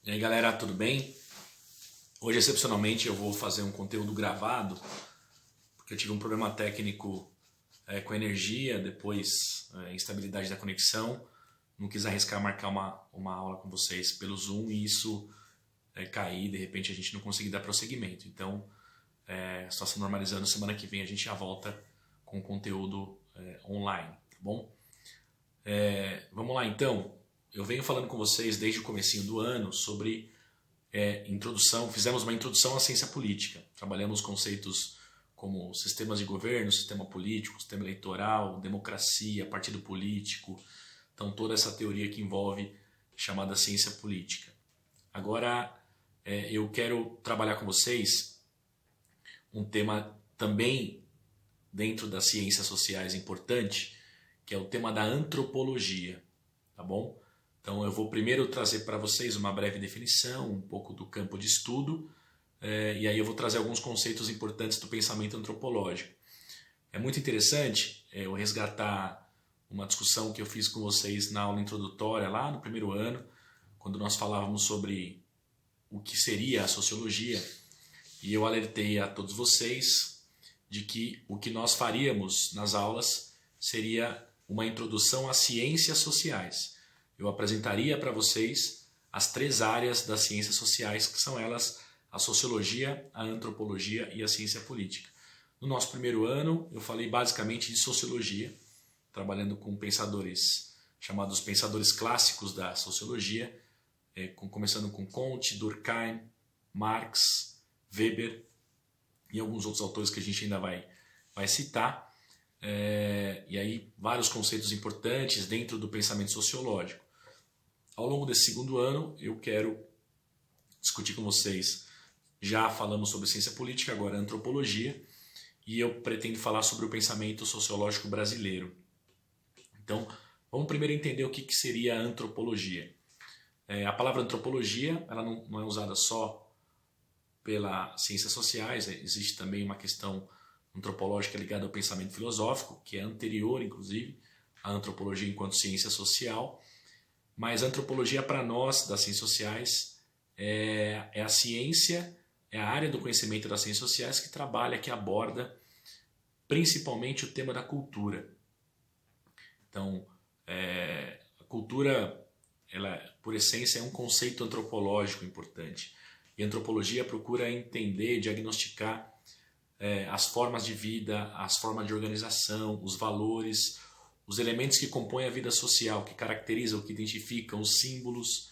E aí galera, tudo bem? Hoje excepcionalmente eu vou fazer um conteúdo gravado, porque eu tive um problema técnico com a energia, depois instabilidade da conexão, não quis arriscar marcar uma aula com vocês pelo Zoom e isso cair, de repente a gente não conseguir dar prosseguimento. Então, só se normalizando, semana que vem a gente já volta com conteúdo online, tá bom? Vamos lá então, eu venho falando com vocês desde o comecinho do ano sobre fizemos uma introdução à ciência política. Trabalhamos conceitos como sistemas de governo, sistema político, sistema eleitoral, democracia, partido político. Então toda essa teoria que envolve chamada ciência política. Agora eu quero trabalhar com vocês um tema também dentro das ciências sociais importante, que é o tema da antropologia, tá bom? Então eu vou primeiro trazer para vocês uma breve definição, um pouco do campo de estudo, e aí eu vou trazer alguns conceitos importantes do pensamento antropológico. É muito interessante eu resgatar uma discussão que eu fiz com vocês na aula introdutória lá no primeiro ano, quando nós falávamos sobre o que seria a sociologia, e eu alertei a todos vocês de que o que nós faríamos nas aulas seria uma introdução às ciências sociais. Eu apresentaria para vocês as três áreas das ciências sociais, que são elas a sociologia, a antropologia e a ciência política. No nosso primeiro ano, eu falei basicamente de sociologia, trabalhando com pensadores chamados pensadores clássicos da sociologia, começando com Comte, Durkheim, Marx, Weber e alguns outros autores que a gente ainda vai citar. E aí vários conceitos importantes dentro do pensamento sociológico. Ao longo desse segundo ano eu quero discutir com vocês, já falamos sobre ciência política, agora antropologia, e eu pretendo falar sobre o pensamento sociológico brasileiro. Então vamos primeiro entender o que seria a antropologia. A palavra antropologia ela não é usada só pelas ciências sociais, existe também uma questão antropológica ligada ao pensamento filosófico, que é anterior, inclusive, à antropologia enquanto ciência social. Mas a antropologia, para nós, das ciências sociais, é a ciência, é a área do conhecimento das ciências sociais que trabalha, que aborda principalmente o tema da cultura. Então, a cultura, ela, por essência, é um conceito antropológico importante. E a antropologia procura entender, diagnosticar as formas de vida, as formas de organização, os valores, os elementos que compõem a vida social, que caracterizam, que identificam, os símbolos,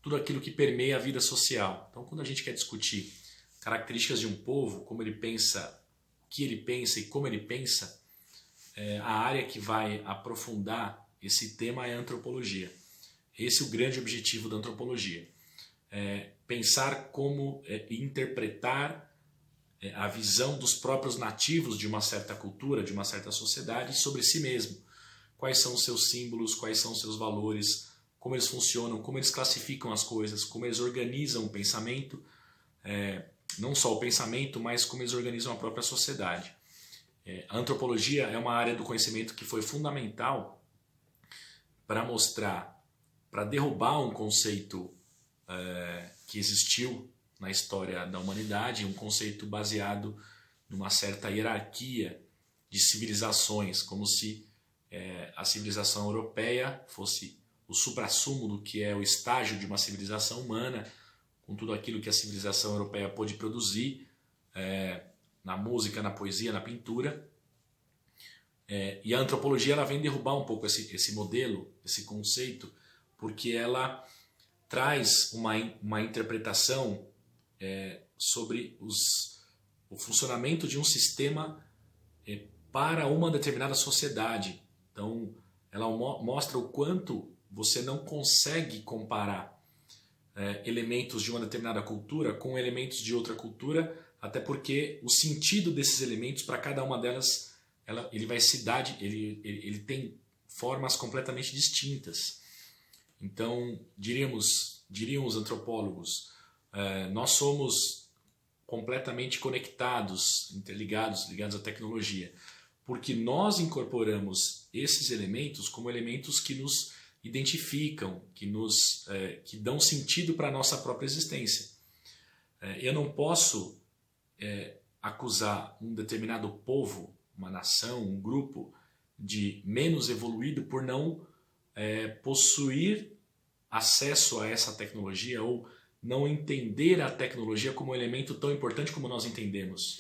tudo aquilo que permeia a vida social. Então, quando a gente quer discutir características de um povo, como ele pensa, o que ele pensa e como ele pensa, a área que vai aprofundar esse tema é a antropologia. Esse é o grande objetivo da antropologia. Pensar como interpretar a visão dos próprios nativos de uma certa cultura, de uma certa sociedade sobre si mesmo. Quais são os seus símbolos, quais são os seus valores, como eles funcionam, como eles classificam as coisas, como eles organizam o pensamento, não só o pensamento, mas como eles organizam a própria sociedade. A antropologia é uma área do conhecimento que foi fundamental para mostrar, para derrubar um conceito que existiu na história da humanidade, um conceito baseado numa certa hierarquia de civilizações, como se a civilização europeia fosse o suprassumo do que é o estágio de uma civilização humana, com tudo aquilo que a civilização europeia pôde produzir na música, na poesia, na pintura. E a antropologia ela vem derrubar um pouco esse modelo, esse conceito, porque ela traz uma interpretação sobre o funcionamento de um sistema para uma determinada sociedade. Então, ela mostra o quanto você não consegue comparar elementos de uma determinada cultura com elementos de outra cultura, até porque o sentido desses elementos para cada uma delas ele tem formas completamente distintas. Então, diriam os antropólogos, nós somos completamente conectados, interligados, ligados à tecnologia, porque nós incorporamos esses elementos como elementos que nos identificam, que dão sentido para a nossa própria existência. Eu não posso acusar um determinado povo, uma nação, um grupo de menos evoluído por não possuir acesso a essa tecnologia ou não entender a tecnologia como um elemento tão importante como nós entendemos.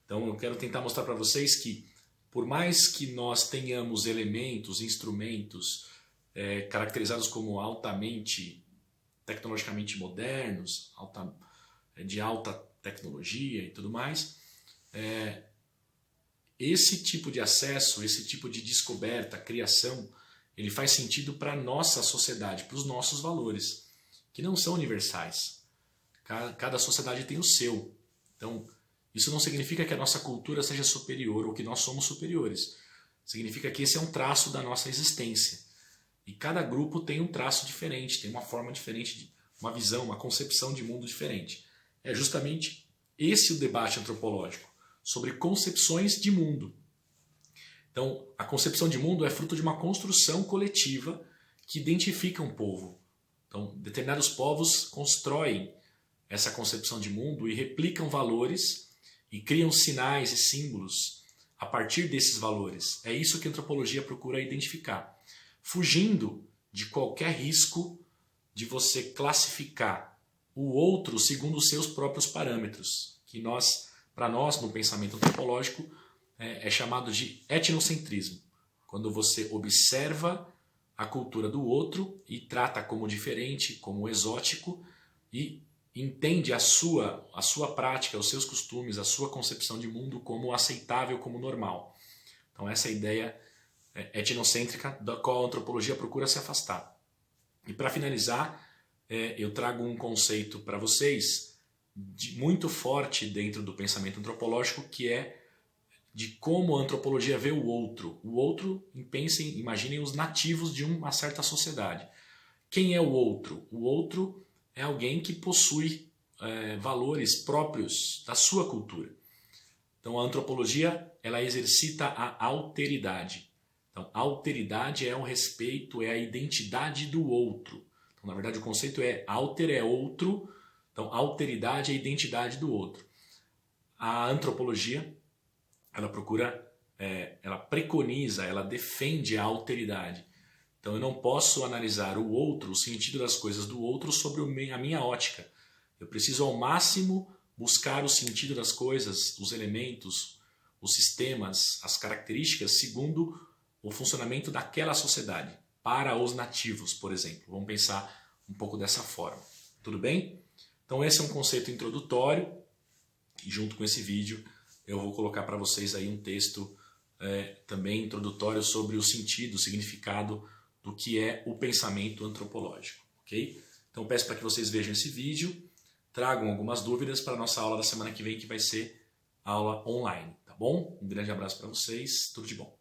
Então eu quero tentar mostrar para vocês que por mais que nós tenhamos elementos, instrumentos caracterizados como altamente tecnologicamente modernos, de alta tecnologia e tudo mais, esse tipo de acesso, esse tipo de descoberta, criação, ele faz sentido para a nossa sociedade, para os nossos valores, que não são universais. Cada sociedade tem o seu. Então, isso não significa que a nossa cultura seja superior ou que nós somos superiores. Significa que esse é um traço da nossa existência. E cada grupo tem um traço diferente, tem uma forma diferente, uma visão, uma concepção de mundo diferente. É justamente esse o debate antropológico, sobre concepções de mundo. Então, a concepção de mundo é fruto de uma construção coletiva que identifica um povo. Então, determinados povos constroem essa concepção de mundo e replicam valores e criam sinais e símbolos a partir desses valores. É isso que a antropologia procura identificar, fugindo de qualquer risco de você classificar o outro segundo os seus próprios parâmetros, que para nós, no pensamento antropológico, é chamado de etnocentrismo, quando você observa a cultura do outro e trata como diferente, como exótico, e entende a sua prática, os seus costumes, a sua concepção de mundo como aceitável, como normal. Então essa é a ideia etnocêntrica da qual a antropologia procura se afastar. E para finalizar, eu trago um conceito para vocês muito forte dentro do pensamento antropológico, que é de como a antropologia vê o outro. O outro, imaginem os nativos de uma certa sociedade. Quem é o outro? O outro é alguém que possui valores próprios da sua cultura. Então a antropologia, ela exercita a alteridade. Então a alteridade é o respeito, é a identidade do outro. Então, na verdade o conceito é alter é outro, então alteridade é a identidade do outro. A antropologia, ela procura, ela preconiza, ela defende a alteridade. Então eu não posso analisar o outro, o sentido das coisas do outro sobre a minha ótica. Eu preciso ao máximo buscar o sentido das coisas, os elementos, os sistemas, as características segundo o funcionamento daquela sociedade, para os nativos, por exemplo. Vamos pensar um pouco dessa forma. Tudo bem? Então esse é um conceito introdutório e junto com esse vídeo eu vou colocar para vocês aí um texto também introdutório sobre o sentido, o significado do que é o pensamento antropológico, ok? Então peço para que vocês vejam esse vídeo, tragam algumas dúvidas para a nossa aula da semana que vem, que vai ser aula online, tá bom? Um grande abraço para vocês, tudo de bom.